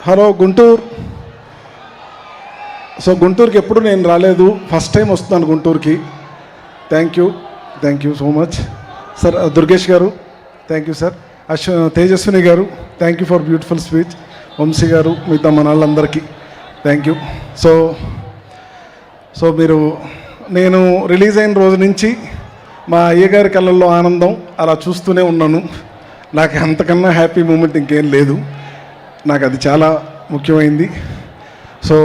Hello Guntur. So గుంటూరుకి ఎప్పుడు నేను రాలేదు, ఫస్ట్ టైం వస్తున్నాను గుంటూరుకి. Thank you so much sir. Durgesh garu thank you sir. Tejaswini garu thank you for beautiful speech. Vamsi garu, మిగతా మన వాళ్ళందరికీ థ్యాంక్ యూ. సో మీరు, నేను రిలీజ్ అయిన రోజు నుంచి మా అయ్యగారి కళ్ళల్లో ఆనందం అలా చూస్తూనే ఉన్నాను. నాకు అంతకన్నా హ్యాపీ మూమెంట్ ఇంకేం లేదు. నాకు అది చాలా ముఖ్యమైంది. సో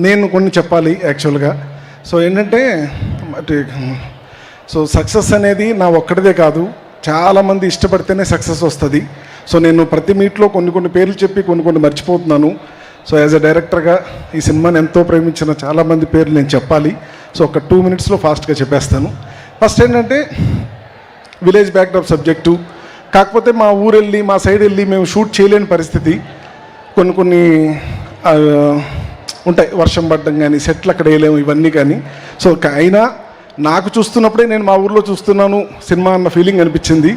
నేను కొన్ని చెప్పాలి యాక్చువల్గా. సో ఏంటంటే సో సక్సెస్ అనేది నా ఒక్కడిదే కాదు, చాలామంది ఇష్టపడితేనే సక్సెస్ వస్తుంది. సో నేను ప్రతి మీట్లో కొన్ని పేర్లు చెప్పి కొన్ని మర్చిపోతున్నాను. సో యాజ్ ఎ డైరెక్టర్గా ఈ సినిమాని ఎంతో ప్రేమించిన చాలామంది పేర్లు నేను చెప్పాలి. సో ఒక 2 minutesలో ఫాస్ట్గా చెప్పేస్తాను. ఫస్ట్ ఏంటంటే విలేజ్ బ్యాక్డ్రాప్ సబ్జెక్టు, కాకపోతే మా ఊరు వెళ్ళి మా సైడ్ వెళ్ళి మేము షూట్ చేయలేని పరిస్థితి. కొన్ని ఉంటాయి, వర్షం పడడం కానీ, సెట్లు అక్కడ వేయలేము, ఇవన్నీ కానీ. సో అయినా నాకు చూస్తున్నప్పుడే నేను మా ఊర్లో చూస్తున్నాను సినిమా అన్న ఫీలింగ్ అనిపించింది.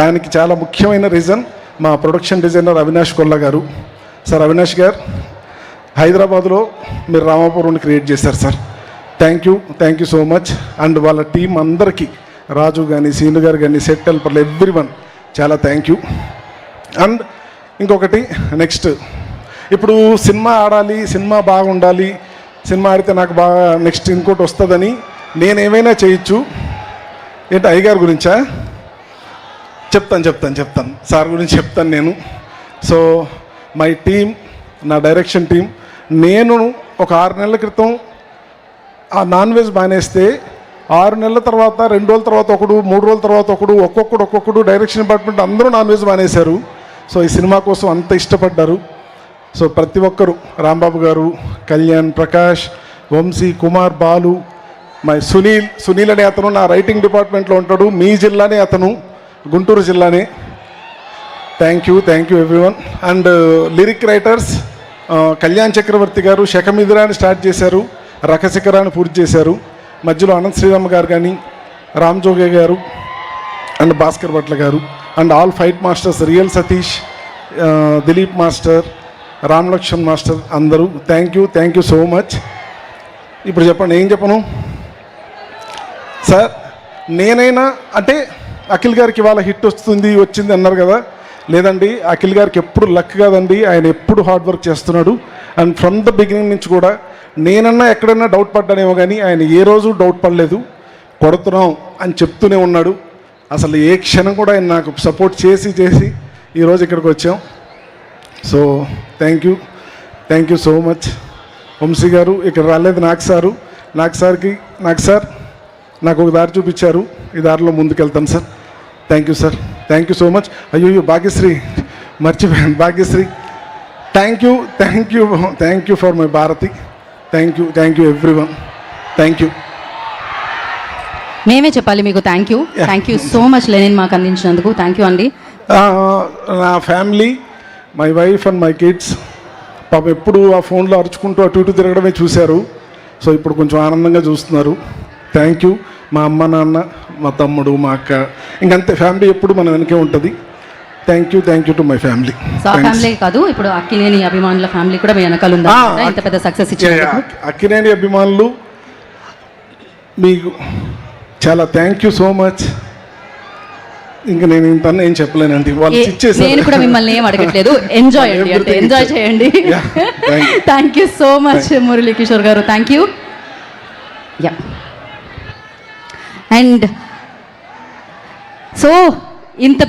దానికి చాలా ముఖ్యమైన రీజన్ మా ప్రొడక్షన్ డిజైనర్ అవినాష్ కొల్లా గారు. సార్ అవినాష్ గారు, హైదరాబాద్లో మీరు రామాపురం క్రియేట్ చేశారు sir. Thank you so much. And వాళ్ళ టీం అందరికీ, రాజు కానీ, సీను గారు కానీ, సెట్ హెల్పర్లు, ఎవ్రీవన్ చాలా థ్యాంక్ యూ. అండ్ ఇంకొకటి, నెక్స్ట్ ఇప్పుడు సినిమా ఆడాలి, సినిమా బాగుండాలి, సినిమా ఆడితే నాకు బాగా నెక్స్ట్ ఇంకోటి వస్తుందని నేనేమైనా చేయొచ్చు. ఏంటి అయ్యగారి గురించా? చెప్తాను సార్ గురించి చెప్తాను నేను. సో మై టీమ్, నా డైరెక్షన్ టీం, నేను ఒక 6 నెలల క్రితం ఆ నాన్ వెజ్ మానేస్తే 6 నెలల తర్వాత, 2 రోజుల తర్వాత ఒకడు, 3 రోజుల తర్వాత ఒకడు, ఒక్కొక్కడు డైరెక్షన్ డిపార్ట్మెంట్ అందరూ నాన్ వెజ్ మానేశారు. సో ఈ సినిమా కోసం అంత ఇష్టపడ్డారు. సో ప్రతి ఒక్కరు, రాంబాబు గారు, కళ్యాణ్, ప్రకాష్, వంశీ, కుమార్, బాలు, మై సునీల్ అనే అతను నా రైటింగ్ డిపార్ట్మెంట్లో ఉంటాడు. మీ జిల్లానే అతను, గుంటూరు జిల్లానే. Thank you everyone. And lyric writers Kalyan Chakravarthi garu శకమిదిరాని స్టార్ట్ చేశారు, రకశిఖరాన్ని పూర్తి చేశారు. మధ్యలో అనంత్ శ్రీరామ్ గారు కానీ, రామ్ జోగే గారు అండ్ భాస్కర్ భట్ల గారు. And all fight masters, real Satish, Dilip master, Ram Lakshman master, అందరూ థ్యాంక్ యూ సో మచ్. ఇప్పుడు చెప్పండి, ఏం చెప్పను సార్? నేనైనా అంటే అఖిల్ గారికి ఇవాళ హిట్ వచ్చింది అన్నారు కదా. లేదండి, అఖిల్ గారికి ఎప్పుడు లక్ కాదండి, ఆయన ఎప్పుడు హార్డ్ వర్క్ చేస్తున్నాడు. అండ్ ఫ్రమ్ ద బిగినింగ్ నుంచి కూడా నేనన్నా ఎక్కడైనా డౌట్ పడ్డానేమో కానీ ఆయన ఏ రోజు డౌట్ పడలేదు. కొడుతున్నాం అని చెప్తూనే ఉన్నాడు. అసలు ఏ క్షణం కూడా ఆయన నాకు సపోర్ట్ చేసి ఈరోజు ఇక్కడికి వచ్చాం. So thank you so much. Vamsi గారు ఇక్కడ రాలేదు, నాకు సార్ నాకు ఒక దారి చూపించారు, ఈ దారిలో ముందుకెళ్తాను sir. Thank you so much. అయ్యో భాగ్యశ్రీ మర్చిపోయాను, Bhagyashree. Thank you for my Bharathi. Thank you everyone. Thank you. మేమే చెప్పాలి మీకు thank you so much Lenin మాకు అందించినందుకు. థ్యాంక్ యూ అండి. నా family, my wife and my kids పాపం ఎప్పుడు ఆ ఫోన్లో అరుచుకుంటూ అటు ఇటు తిరగడమే చూశారు. సో ఇప్పుడు కొంచెం ఆనందంగా చూస్తున్నారు. Thank you. మా అమ్మ, నాన్న, మా తమ్ముడు, మా అక్క, ఇంకంతే ఫ్యామిలీ ఎప్పుడు మన వెనకే ఉంటుంది. Thank you to my family. Family కాదు, ఇప్పుడు అక్కినేని అభిమానుల ఫ్యామిలీ కూడా మీ వెనకాల ఉందా? ఇంత పెద్ద సక్సెస్ ఇచ్చారు. అక్కినేని అభిమానులు మీకు చాలా థ్యాంక్ యూ సో మచ్. ఇంకా నేను ఇంత ఏం చెప్పలేనండి, వాళ్ళు ఇచ్చేసారు. నేను కూడా మిమ్మల్ని ఏం అడగట్లేదు, ఎంజాయ్ చేయండి. Thank you so much Murali Kishore garu. Thank you. And so ఇంత